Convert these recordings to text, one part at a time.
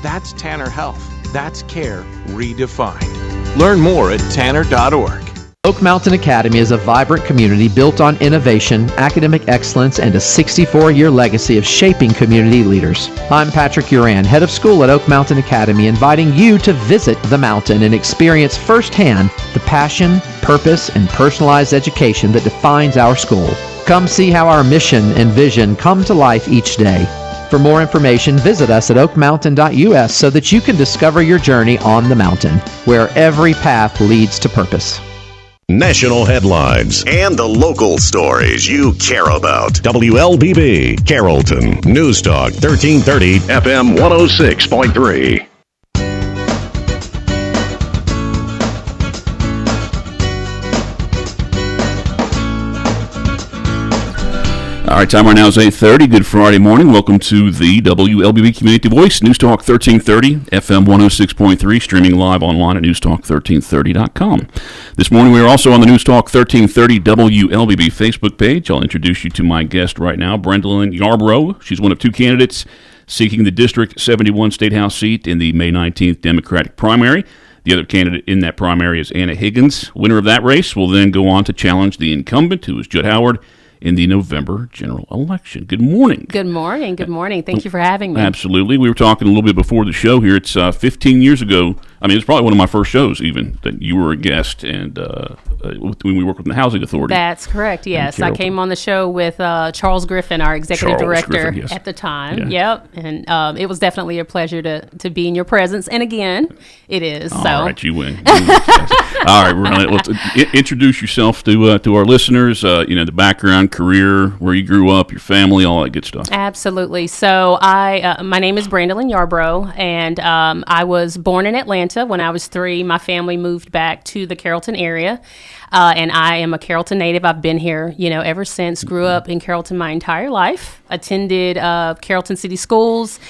That's Tanner Health. That's care redefined. Learn more at tanner.org. Oak Mountain Academy is a vibrant community built on innovation, academic excellence, and a 64-year legacy of shaping community leaders. I'm Patrick Uran, head of school at Oak Mountain Academy, inviting you to visit the mountain and experience firsthand the passion, purpose, and personalized education that defines our school. Come see how our mission and vision come to life each day. For more information, visit us at oakmountain.us so that you can discover your journey on the mountain, where every path leads to purpose. National headlines and the local stories you care about. WLBB, Carrollton. News Talk 1330, FM 106.3. All right, time right now is 8:30. Good Friday morning. Welcome to the WLBB Community Voice, News Talk 1330, FM 106.3, streaming live online at newstalk1330.com. This morning we are also on the News Talk 1330 WLBB Facebook page. I'll introduce you to my guest right now, Brandolynn Yarbrough. She's one of two candidates seeking the District 71 State House seat in the May 19th Democratic primary. The other candidate in that primary is Anna Higgins. Winner of that race will then go on to challenge the incumbent, who is Judd Howard, in the November general election. Good morning. Good morning. Good morning. Thank you for having me. Absolutely. We were talking a little bit before the show here. It's 15 years ago. I mean, it's probably one of my first shows even that you were a guest and when we worked with the Housing Authority. That's correct, yes. I came on the show with Charles Griffin, our executive director Griffin, yes. at the time. Yeah. Yep. And it was definitely a pleasure to be in your presence. And again, it is. All right, you win. Yes. All right, we're going to introduce yourself to our listeners, the background, career, where you grew up, your family, all that good stuff. Absolutely. So my name is Brandolynn Yarbrough, and I was born in Atlanta. When I was 3, my family moved back to the Carrollton area, and I am a Carrollton native. I've been here, ever since. Grew up in Carrollton my entire life. Attended Carrollton City Schools,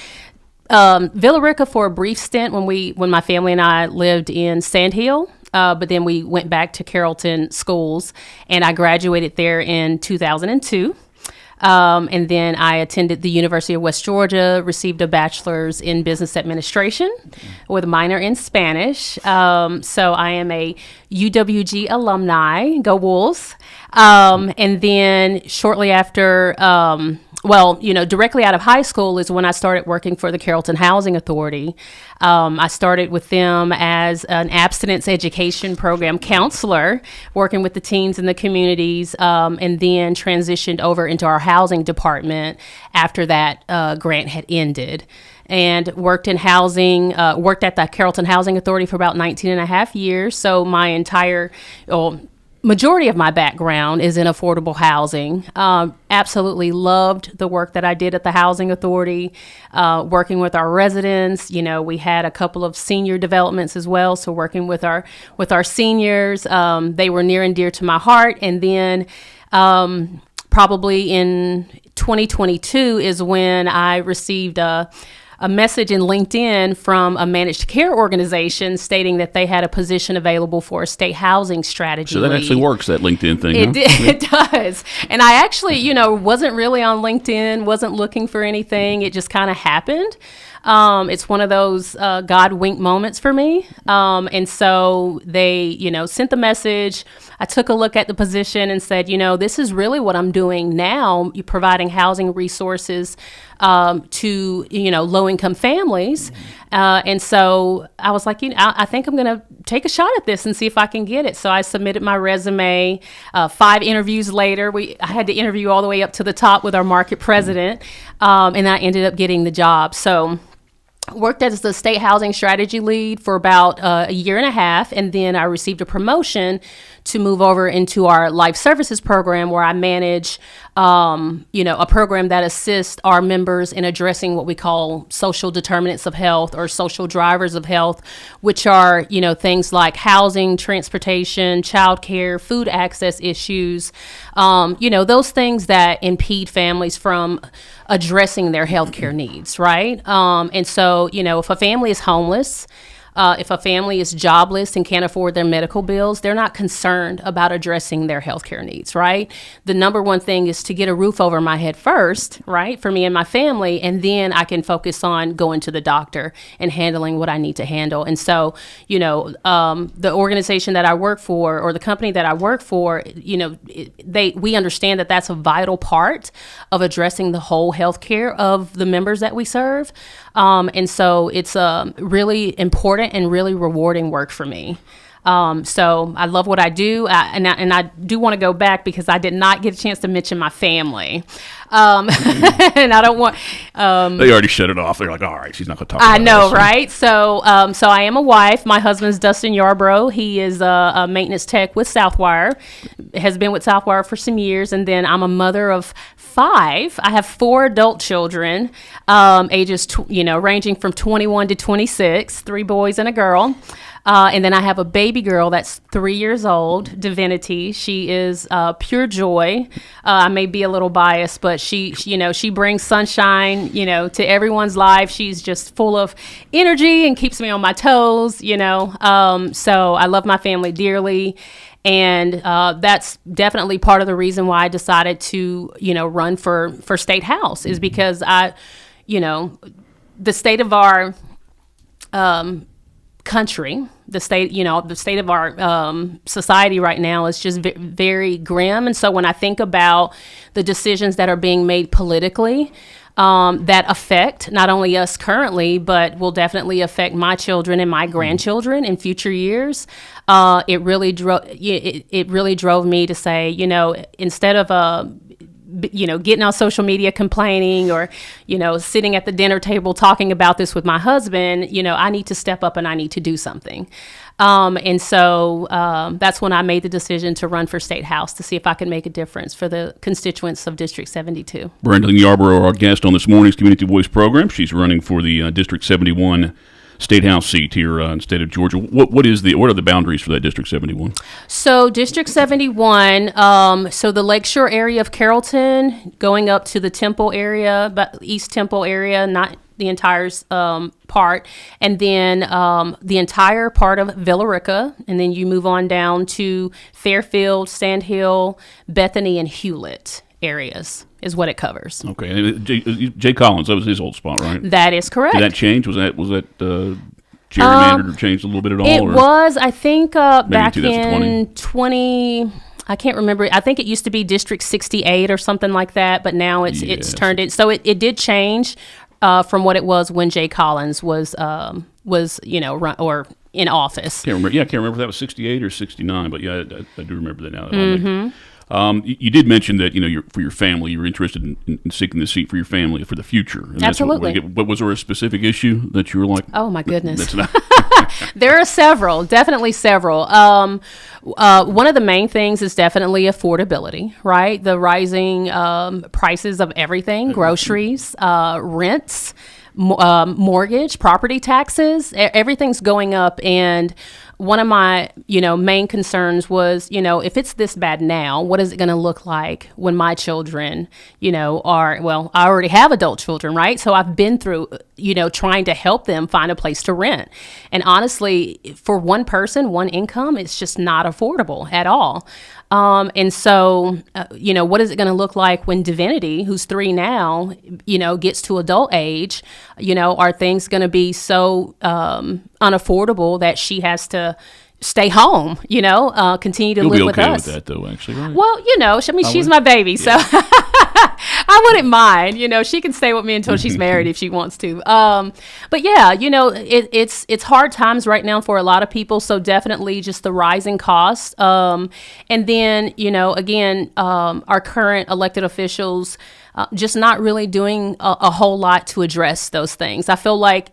Villa Rica for a brief stint when my family and I lived in Sand Hill. But then we went back to Carrollton Schools, and I graduated there in 2002. And then I attended the University of West Georgia, received a bachelor's in business administration with a minor in Spanish. So I am a UWG alumni. Go Wolves. And then shortly after, directly out of high school is when I started working for the Carrollton Housing Authority. I started with them as an abstinence education program counselor, working with the teens in the communities, and then transitioned over into our housing department after that grant had ended. And worked in housing, worked at the Carrollton Housing Authority for about 19 and a half years. So my entire majority of my background is in affordable housing. Absolutely loved the work that I did at the Housing Authority, working with our residents. We had a couple of senior developments as well. So working with our seniors, they were near and dear to my heart. And then probably in 2022 is when I received a message in LinkedIn from a managed care organization stating that they had a position available for a state housing strategy So that lead. Actually works, that LinkedIn thing. It does. And I actually, wasn't really on LinkedIn, wasn't looking for anything. It just kind of happened. It's one of those God wink moments for me. And so they, sent the message. I took a look at the position and said, this is really what I'm doing now, providing housing resources to, low-income families. And so I was like, I think I'm going to take a shot at this and see if I can get it. So I submitted my resume. 5 interviews later, I had to interview all the way up to the top with our market president, and I ended up getting the job. So worked as the state housing strategy lead for about a year and a half, and then I received a promotion to move over into our life services program, where I manage, a program that assists our members in addressing what we call social determinants of health or social drivers of health, which are, things like housing, transportation, childcare, food access issues, those things that impede families from addressing their healthcare needs, right? And so, if a family is homeless, if a family is jobless and can't afford their medical bills, they're not concerned about addressing their healthcare needs, right? The number one thing is to get a roof over my head first, right, for me and my family, and then I can focus on going to the doctor and handling what I need to handle. And so, the organization that I work for, or the company that I work for, we understand that that's a vital part of addressing the whole healthcare of the members that we serve. And so it's really important and really rewarding work for me. So I love what I do, and I do want to go back because I did not get a chance to mention my family, and I don't want. They already shut it off. They're like, all right, she's not going to talk. I about know, this. right? So I am a wife. My husband's Dustin Yarbrough. He is a maintenance tech with Southwire. Has been with Southwire for some years, and then I'm a mother of 5. I have 4 adult children, ages ranging from 21 to 26, 3 boys and a girl. And then I have a baby girl that's 3 years old, Divinity. She is pure joy. I may be a little biased, but she brings sunshine, to everyone's life. She's just full of energy and keeps me on my toes, So I love my family dearly. And that's definitely part of the reason why I decided to, run for State House, is because the state of our country, the state of our society right now is just very grim. And so when I think about the decisions that are being made politically, that affect not only us currently, but will definitely affect my children and my grandchildren in future years, it really drove me to say, instead of getting on social media complaining or, sitting at the dinner table talking about this with my husband, I need to step up and I need to do something. And so that's when I made the decision to run for State House to see if I could make a difference for the constituents of District 72. Brandolynn Yarbrough, our guest on this morning's Community Voice program. She's running for the District 71 State House seat here in the state of Georgia. What are the boundaries for that District 71? So District 71, so the Lakeshore area of Carrollton, going up to the Temple area, but East Temple area, not the entire part, and then the entire part of Villarica, and then you move on down to Fairfield, Sandhill, Bethany, and Hewlett areas is what it covers. Okay, and Jay Collins, that was his old spot, right? That is correct. Did that change? Was that gerrymandered or changed a little bit at all? It was, I think, back 2020? in 20. I can't remember. I think it used to be District 68 or something like that, but now it's turned it. So it did change from what it was when Jay Collins was run or in office. Can't remember if that was 68 or 69, but yeah, I do remember that now. You did mention that for your family, you're interested in seeking the seat for your family for the future. And Absolutely. But was there a specific issue that you were like? Oh my goodness. That's not. There are several, definitely several. One of the main things is definitely affordability, right? The rising prices of everything, groceries, rents, mortgage, property taxes, everything's going up. And one of my, main concerns was, if it's this bad now, what is it going to look like when my children, I already have adult children, right? So I've been through, trying to help them find a place to rent. And honestly, for one person, one income, it's just not affordable at all. And so, what is it going to look like when Divinity, who's 3 now, gets to adult age? Are things going to be so unaffordable that she has to stay home, continue to You'll live be with okay us? with that, though, actually, right? Well, she's my baby, so I wouldn't mind. She can stay with me until she's married if she wants to. But yeah, it's hard times right now for a lot of people. So definitely just the rising costs. And then, again, our current elected officials just not really doing a whole lot to address those things. I feel like,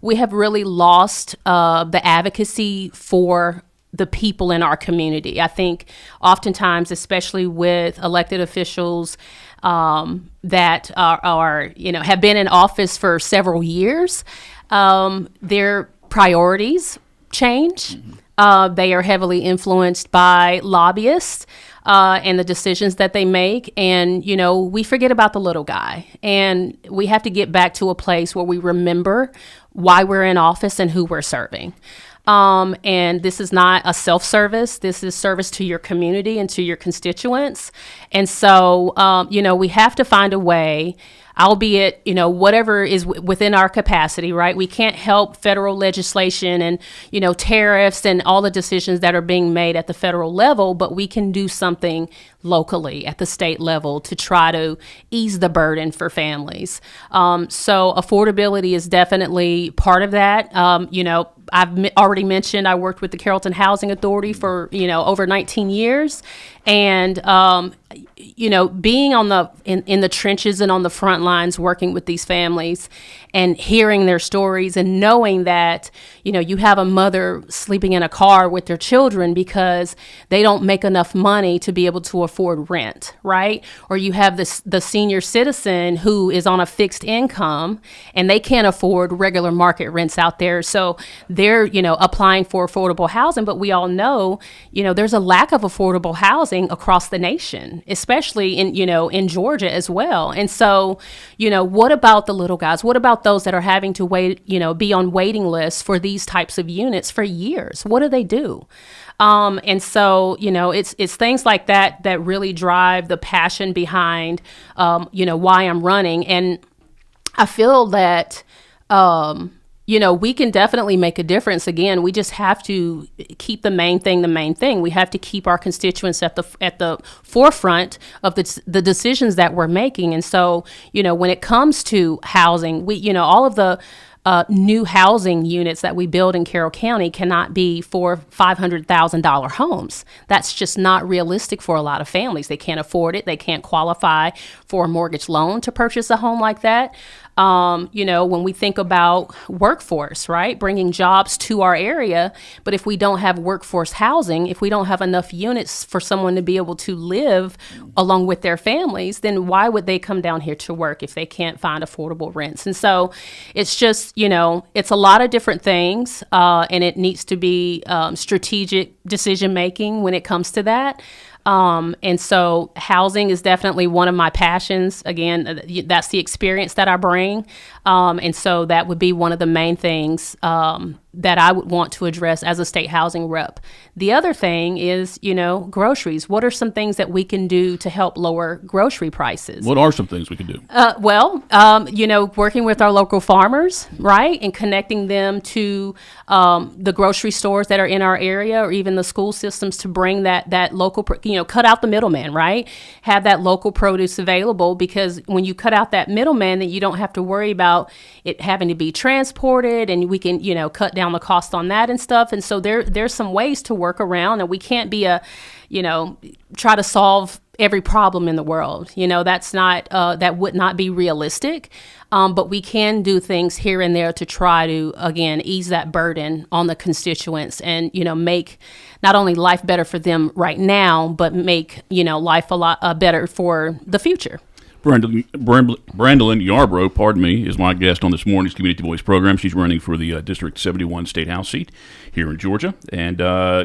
we have really lost the advocacy for the people in our community. I think oftentimes, especially with elected officials that are have been in office for several years, their priorities change. They are heavily influenced by lobbyists. and the decisions that they make. And, we forget about the little guy. And we have to get back to a place where we remember why we're in office and who we're serving. And this is not a self-service. This is service to your community and to your constituents. And so, we have to find a way, albeit, whatever is within our capacity, right? We can't help federal legislation and, tariffs and all the decisions that are being made at the federal level, but we can do something locally at the state level to try to ease the burden for families. So affordability is definitely part of that. I've already mentioned I worked with the Carrollton Housing Authority for, over 19 years. And, being in the trenches and on the front lines working with these families and hearing their stories and knowing that, you have a mother sleeping in a car with their children because they don't make enough money to be able to afford rent, right? Or you have the senior citizen who is on a fixed income and they can't afford regular market rents out there. So they're, applying for affordable housing. But we all know, there's a lack of affordable housing across the nation, especially in Georgia as well. And so, what about the little guys? What about those that are having to wait, be on waiting lists for these types of units for years? What do they do? And so, it's things like that that really drive the passion behind, why I'm running. And I feel that, we can definitely make a difference. Again, we just have to keep the main thing. We have to keep our constituents at the forefront of the decisions that we're making. And so, when it comes to housing, all of the new housing units that we build in Carroll County cannot be for $500,000 homes. That's just not realistic for a lot of families. They can't afford it. They can't qualify for a mortgage loan to purchase a home like that. When we think about workforce, right, bringing jobs to our area, but if we don't have workforce housing, if we don't have enough units for someone to be able to live along with their families, then why would they come down here to work if they can't find affordable rents? And so it's just, it's a lot of different things, and it needs to be strategic decision making when it comes to that. And so housing is definitely one of my passions. Again, that's the experience that I bring. And so that would be one of the main things that I would want to address as a state housing rep. The other thing is, groceries. What are some things that we can do to help lower grocery prices? What are some things we can do? Working with our local farmers, right, and connecting them to the grocery stores that are in our area, or even the school systems, to bring that local, cut out the middleman, right? Have that local produce available, because when you cut out that middleman, then you don't have to worry about it having to be transported, and we can, cut down the cost on that and stuff. And so there's some ways to work around, and we can't be try to solve every problem in the world. That's not, that would not be realistic. But we can do things here and there to try to, again, ease that burden on the constituents and, make not only life better for them right now, but make, life a lot better for the future. Brandolynn Yarbrough, is my guest on this morning's Community Voice program. She's running for the District 71 State House seat here in Georgia. And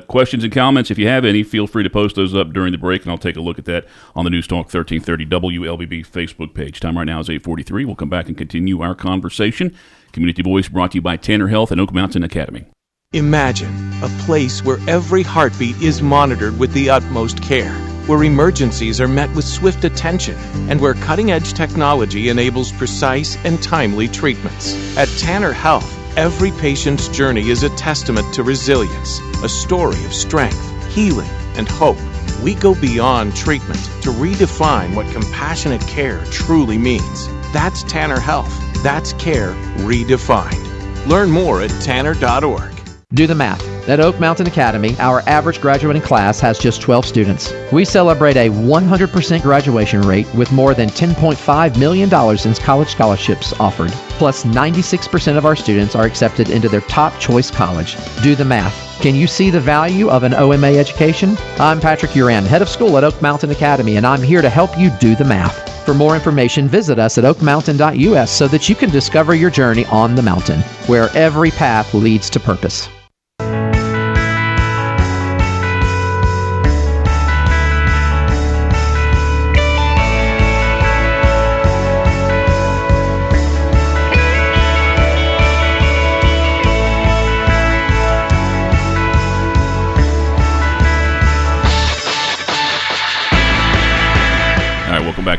questions and comments, if you have any, feel free to post those up during the break, and I'll take a look at that on the News Talk 1330 WLBB Facebook page. Time right now is 8:43. We'll come back and continue our conversation. Community Voice brought to you by Tanner Health and Oak Mountain Academy. Imagine a place where every heartbeat is monitored with the utmost care, where emergencies are met with swift attention, and where cutting-edge technology enables precise and timely treatments. At Tanner Health, every patient's journey is a testament to resilience, a story of strength, healing, and hope. We go beyond treatment to redefine what compassionate care truly means. That's Tanner Health. That's care redefined. Learn more at tanner.org. Do the math. At Oak Mountain Academy, our average graduating class has just 12 students. We celebrate a 100% graduation rate with more than $10.5 million in college scholarships offered. Plus, 96% of our students are accepted into their top choice college. Do the math. Can you see the value of an OMA education? I'm Patrick Uran, head of school at Oak Mountain Academy, and I'm here to help you do the math. For more information, visit us at oakmountain.us so that you can discover your journey on the mountain, where every path leads to purpose.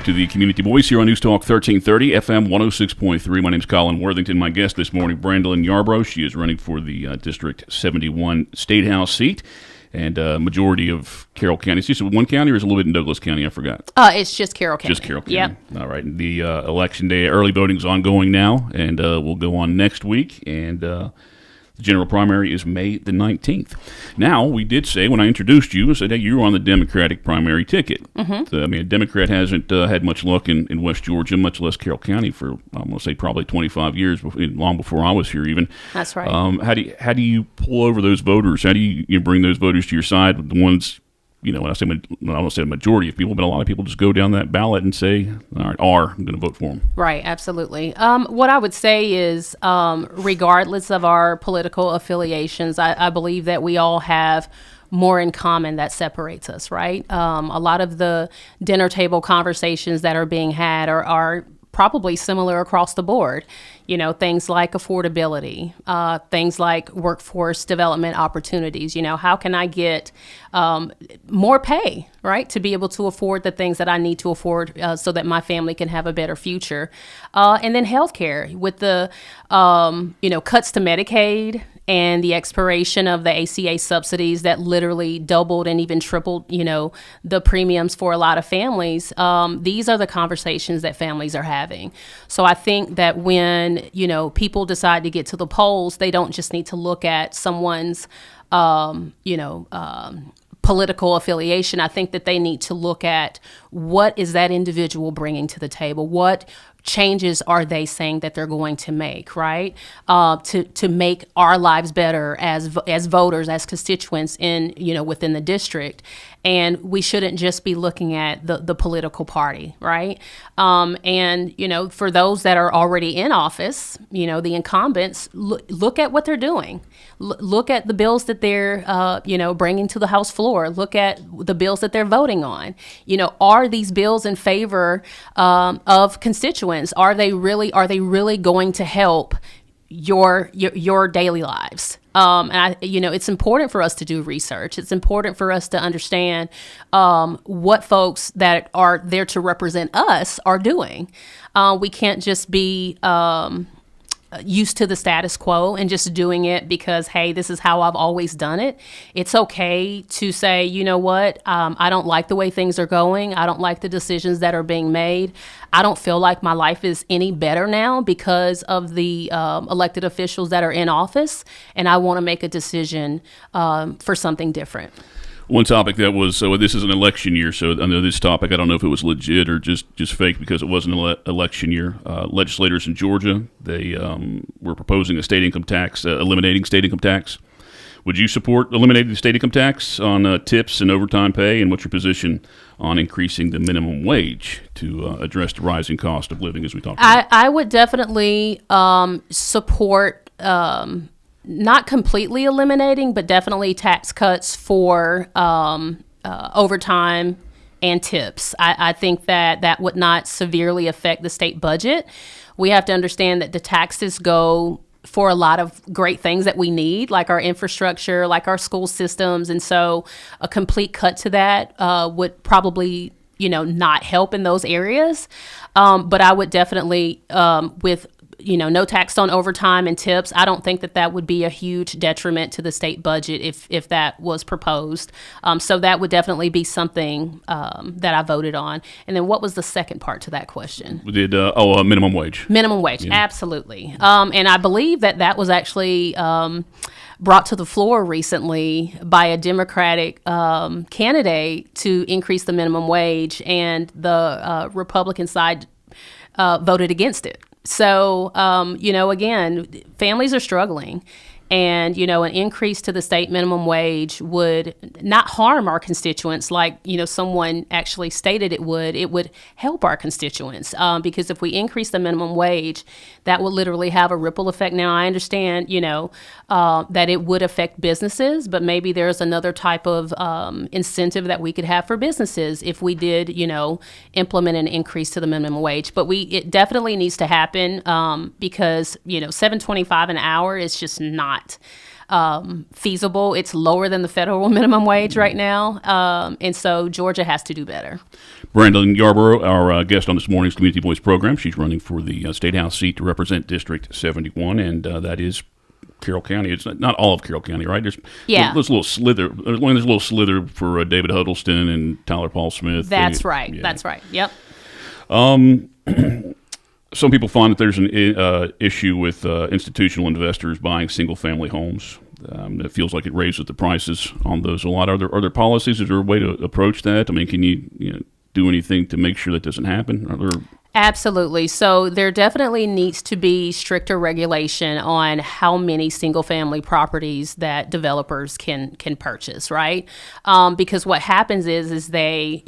to the Community Voice here on News Talk 1330, FM 106.3. My name's Colin Worthington. My guest this morning, Brandolynn Yarbrough. She is running for the District 71 State House seat. And majority of Carroll County. Is it one county or is it a little bit in Douglas County? I forgot. It's just Carroll County. Just Carroll County. Yep. All right. The election day, early voting is ongoing now, and will go on next week. And the general primary is May the 19th. Now, we did say, when I introduced you, I said, hey, you were on the Democratic primary ticket. Mm-hmm. So, I mean, a Democrat hasn't had much luck in West Georgia, much less Carroll County, for, I'm going to say, probably 25 years, long before I was here even. That's right. How do you pull over those voters? How do you bring those voters to your side? The ones, you know, when I don't say a majority of people, but a lot of people just go down that ballot and say, all right, I'm going to vote for them. Right, absolutely. What I would say is, regardless of our political affiliations, I believe that we all have more in common that separates us, right? A lot of the dinner table conversations that are being had are probably similar across the board. You know, things like affordability, things like workforce development opportunities. You know, how can I get more pay, right, to be able to afford the things that I need to afford so that my family can have a better future? And then healthcare with the, cuts to Medicaid and the expiration of the ACA subsidies that literally doubled and even tripled, the premiums for a lot of families. These are the conversations that families are having. So I think that when, people decide to get to the polls, they don't just need to look at someone's, political affiliation. I think that they need to look at what is that individual bringing to the table? What changes are they saying that they're going to make, right? To make our lives better as voters, as constituents within the district. And we shouldn't just be looking at the political party, right? And for those that are already in office, the incumbents, look at what they're doing. Look at the bills that they're, bringing to the House floor. Look at the bills that they're voting on. Are these bills in favor of constituents? Are they really going to help your daily lives? And it's important for us to do research. It's important for us to understand what folks that are there to represent us are doing. We can't just be used to the status quo and just doing it because, hey, this is how I've always done it. It's okay to say, you know what, I don't like the way things are going. I don't like the decisions that are being made. I don't feel like my life is any better now because of the elected officials that are in office, and I want to make a decision for something different. One topic that was, so this is an election year, so I know this topic, I don't know if it was legit or just fake because it wasn't an election year. Legislators in Georgia, they were proposing a state income tax, eliminating state income tax. Would you support eliminating the state income tax on tips and overtime pay? And what's your position on increasing the minimum wage to address the rising cost of living as we talked about? I would definitely support not completely eliminating, but definitely tax cuts for overtime and tips. I think that would not severely affect the state budget. We have to understand that the taxes go for a lot of great things that we need, like our infrastructure, like our school systems. And so a complete cut to that would probably, not help in those areas. But I would definitely, with no tax on overtime and tips, I don't think that would be a huge detriment to the state budget if that was proposed. So that would definitely be something that I voted on. And then what was the second part to that question? We did, minimum wage. Minimum wage, yeah. Absolutely. And I believe that was actually brought to the floor recently by a Democratic candidate to increase the minimum wage, and the Republican side voted against it. So, again, families are struggling, and, an increase to the state minimum wage would not harm our constituents like, someone actually stated it would. It would help our constituents because if we increase the minimum wage, that would literally have a ripple effect. Now, I understand, that it would affect businesses, but maybe there's another type of incentive that we could have for businesses if we did, implement an increase to the minimum wage. But it definitely needs to happen because, $7.25 an hour is just not feasible. It's lower than the federal minimum wage right now, and so Georgia has to do better. Brandolynn Yarbrough, our guest on this morning's Community Voice program. She's running for the State House seat to represent District 71, and that is Carroll County. It's not all of Carroll County, right? There's a little slither. There's a little slither for David Huddleston and Tyler Paul Smith. That's right. Yeah. That's right. Yep. Some people find that there's an issue with institutional investors buying single-family homes. It feels like it raises the prices on those a lot. Are there policies? Is there a way to approach that? I mean, can you do anything to make sure that doesn't happen? Absolutely. So there definitely needs to be stricter regulation on how many single-family properties that developers can purchase, right? Because what happens is they,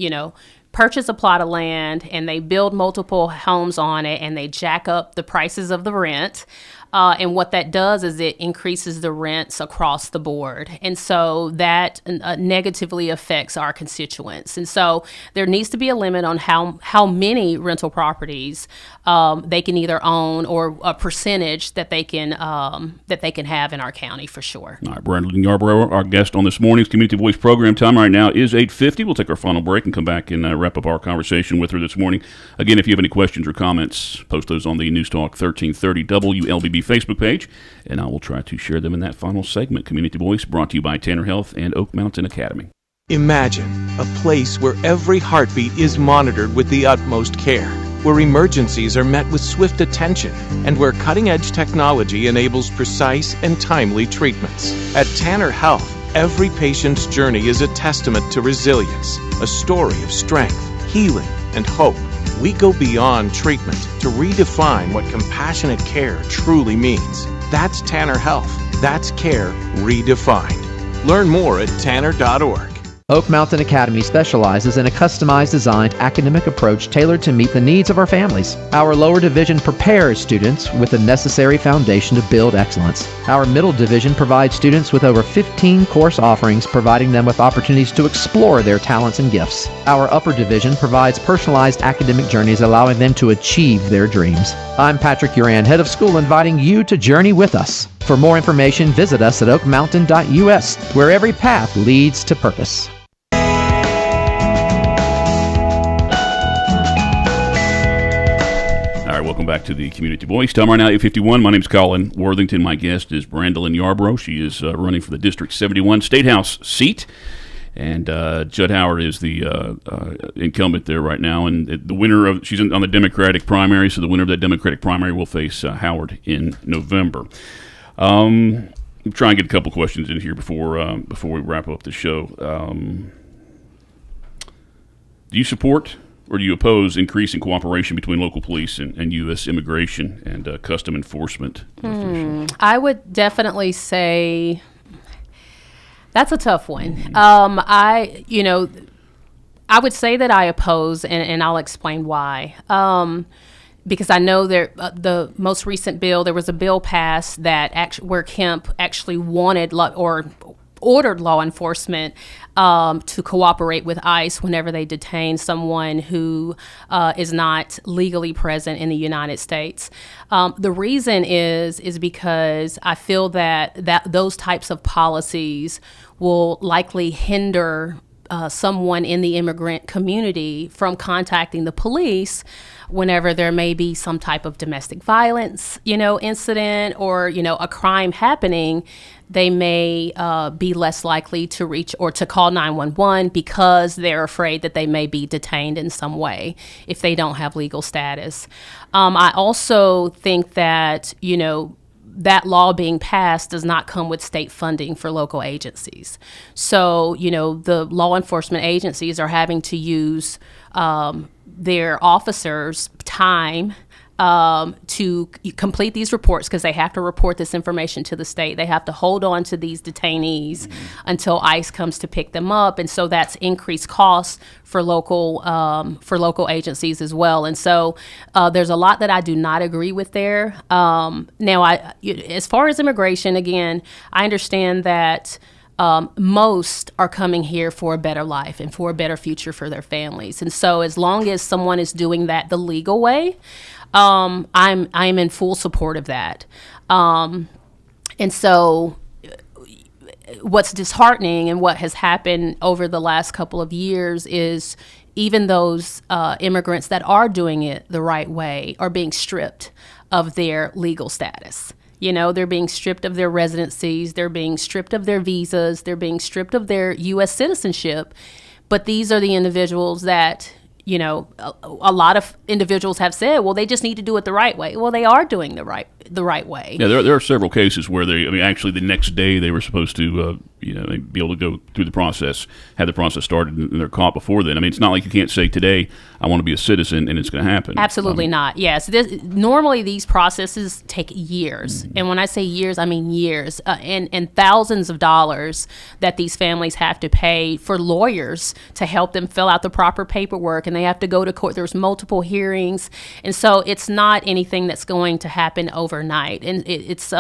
purchase a plot of land and they build multiple homes on it and they jack up the prices of the rent. And what that does is it increases the rents across the board. And so that negatively affects our constituents. And so there needs to be a limit on how many rental properties they can either own or a percentage that they can have in our county for sure. All right, Brandolynn Yarbrough, our guest on this morning's Community Voice program. Time right now is 8:50. We'll take our final break and come back and wrap up our conversation with her this morning. Again, if you have any questions or comments, post those on the News Talk 1330 WLBB Facebook page, and I will try to share them in that final segment. Community Voice brought to you by Tanner Health and Oak Mountain Academy. Imagine a place where every heartbeat is monitored with the utmost care, where emergencies are met with swift attention, and where cutting-edge technology enables precise and timely treatments. At Tanner Health, every patient's journey is a testament to resilience, a story of strength, healing, and hope. We go beyond treatment to redefine what compassionate care truly means. That's Tanner Health. That's care redefined. Learn more at tanner.org. Oak Mountain Academy specializes in a customized designed academic approach tailored to meet the needs of our families. Our lower division prepares students with the necessary foundation to build excellence. Our middle division provides students with over 15 course offerings, providing them with opportunities to explore their talents and gifts. Our upper division provides personalized academic journeys, allowing them to achieve their dreams. I'm Patrick Uran, head of school, inviting you to journey with us. For more information, visit us at oakmountain.us, where every path leads to purpose. Welcome back to the Community Voice. Time right now, 8:51. My name is Colin Worthington. My guest is Brandolynn Yarbrough. She is running for the District 71 State House seat. And Judd Howard is the incumbent there right now. And the winner she's on the Democratic primary, so the winner of that Democratic primary will face Howard in November. I'm trying to get a couple questions in here before we wrap up the show. Do you support or do you oppose increasing cooperation between local police and U.S. immigration and custom enforcement officials? I would definitely say that's a tough one. I would say that I oppose, and I'll explain why. Because I know the most recent bill, there was a bill passed that where Kemp actually wanted ordered law enforcement to cooperate with ICE whenever they detain someone who is not legally present in the United States. The reason is because I feel that those types of policies will likely hinder someone in the immigrant community from contacting the police whenever there may be some type of domestic violence, incident or, a crime happening. They may be less likely to reach or to call 911 because they're afraid that they may be detained in some way if they don't have legal status. I also think that, that law being passed does not come with state funding for local agencies. So, the law enforcement agencies are having to use their officers' time to complete these reports because they have to report this information to the state. They have to hold on to these detainees until ICE comes to pick them up, and so that's increased costs for local agencies as well. And so there's a lot that I do not agree with there. Now, as far as immigration, again, I understand that most are coming here for a better life and for a better future for their families. And so as long as someone is doing that the legal way, I'm in full support of that. And so what's disheartening and what has happened over the last couple of years is even those immigrants that are doing it the right way are being stripped of their legal status. You know, they're being stripped of their residencies, they're being stripped of their visas, they're being stripped of their U.S. citizenship. But these are the individuals that, you know, a lot of individuals have said, well, they just need to do it the right way. Well, they are doing the right way. Yeah, there are several cases where actually the next day they were supposed to, be able to go through the process, have the process started, and they're caught before then. I mean, it's not like you can't say today, I want to be a citizen, and it's going to happen. Absolutely not. Yes. Normally, these processes take years. And when I say years, I mean years and thousands of dollars that these families have to pay for lawyers to help them fill out the proper paperwork, and they have to go to court. There's multiple hearings. And so it's not anything that's going to happen overnight. And it's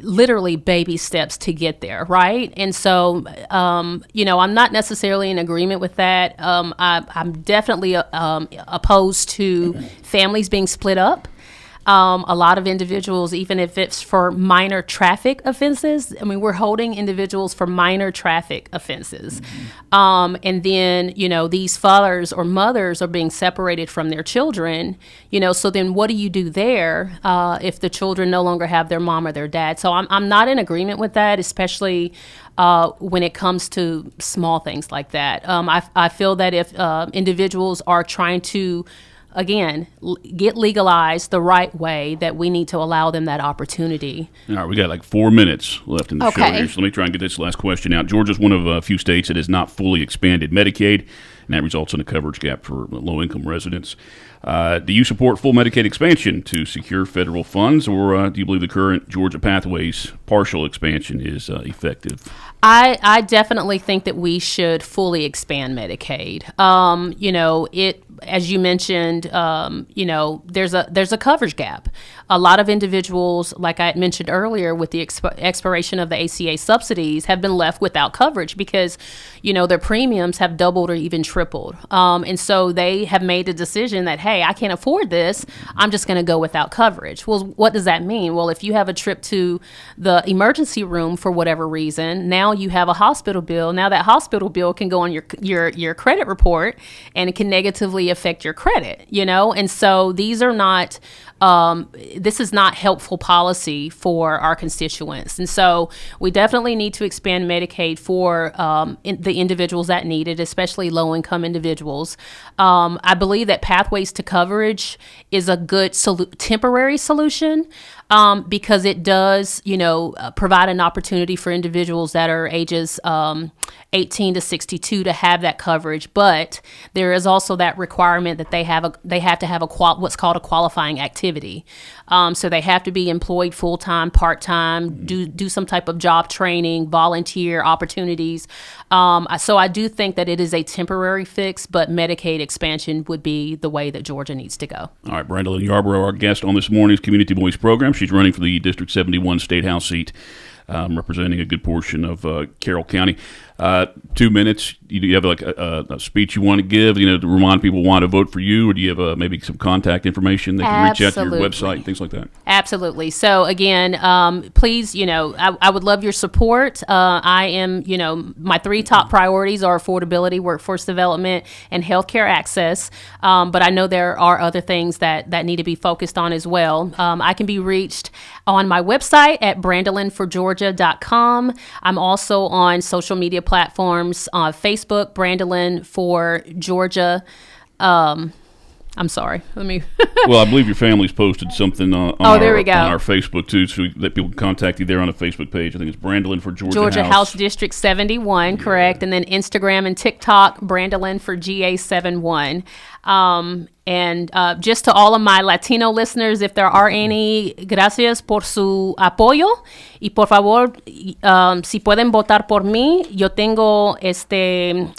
literally baby steps to get there, right? And so, I'm not necessarily in agreement with that. I'm definitely opposed to families being split up. A lot of individuals, even if it's for minor traffic offenses, I mean, we're holding individuals for minor traffic offenses. And then, these fathers or mothers are being separated from their children, so then what do you do there if the children no longer have their mom or their dad? So I'm not in agreement with that, especially when it comes to small things like that. I feel that if individuals are trying to again, get legalized the right way, that we need to allow them that opportunity. All right, we got like 4 minutes left in the show here, so let me try and get this last question out. Georgia's one of a few states that has not fully expanded Medicaid, and that results in a coverage gap for low-income residents. Do you support full Medicaid expansion to secure federal funds, or do you believe the current Georgia Pathways partial expansion is effective? I definitely think that we should fully expand Medicaid. As you mentioned, there's a coverage gap. A lot of individuals, like I mentioned earlier, with the expiration of the ACA subsidies, have been left without coverage because, their premiums have doubled or even tripled. And so they have made a decision that, hey, I can't afford this. I'm just going to go without coverage. Well, what does that mean? Well, if you have a trip to the emergency room for whatever reason, now you have a hospital bill. Now that hospital bill can go on your credit report, and it can negatively affect your credit, And so these are not, this is not helpful policy for our constituents. And so we definitely need to expand Medicaid for the individuals that need it, especially low-income individuals. I believe that Pathways to Coverage is a good temporary solution because it does, provide an opportunity for individuals that are ages 18 to 62 to have that coverage. But there is also that requirement that they have to have what's called a qualifying activity. So they have to be employed full-time, part-time, do some type of job training, volunteer opportunities. So I do think that it is a temporary fix, but Medicaid expansion would be the way that Georgia needs to go. All right, Brandolynn Yarbrough, our guest on this morning's Community Voice program. She's running for the District 71 State House seat, representing a good portion of Carroll County. 2 minutes. Do you have a speech you want to give, to remind people why to vote for you, or do you have maybe some contact information they can reach out to your website and things like that? Absolutely. So again, please, I would love your support. I am, my 3 top priorities are affordability, workforce development, and healthcare access. But I know there are other things that need to be focused on as well. I can be reached on my website at brandolynforgeorgia.com. I'm also on social media platforms on Facebook, Brandolynn for Georgia. I'm sorry. Let me. Well, I believe your family's posted something on our Facebook too, so that people can contact you there on the Facebook page. I think it's Brandolynn for Georgia House District 71, correct? And then Instagram and TikTok, Brandolynn for GA71. And just to all of my Latino listeners, if there are any, gracias por su apoyo. Y por favor, si pueden votar por mí, yo tengo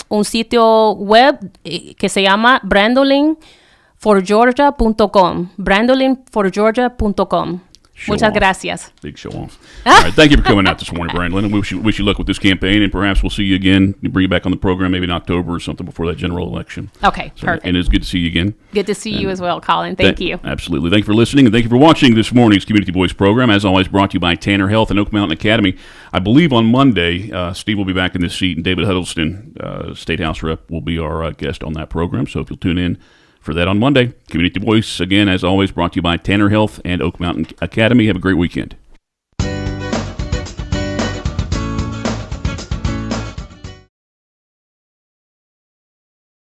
un sitio web que se llama brandolynforgeorgia.com. brandolynforgeorgia.com. Muchas gracias. Big show off. All right, thank you for coming out this morning, Brandolynn, and wish you luck with this campaign, and perhaps we'll see you again. Bring you back on the program maybe in October or something before that general election. Okay, perfect. And it's good to see you again. Good to see you as well, Colin. Thank you. Absolutely. Thank you for listening, and thank you for watching this morning's Community Voice program. As always, brought to you by Tanner Health and Oak Mountain Academy. I believe on Monday, Steve will be back in this seat, and David Huddleston, State House Rep, will be our guest on that program. So if you'll tune in for that on Monday. Community Voice, again, as always, brought to you by Tanner Health and Oak Mountain Academy. Have a great weekend.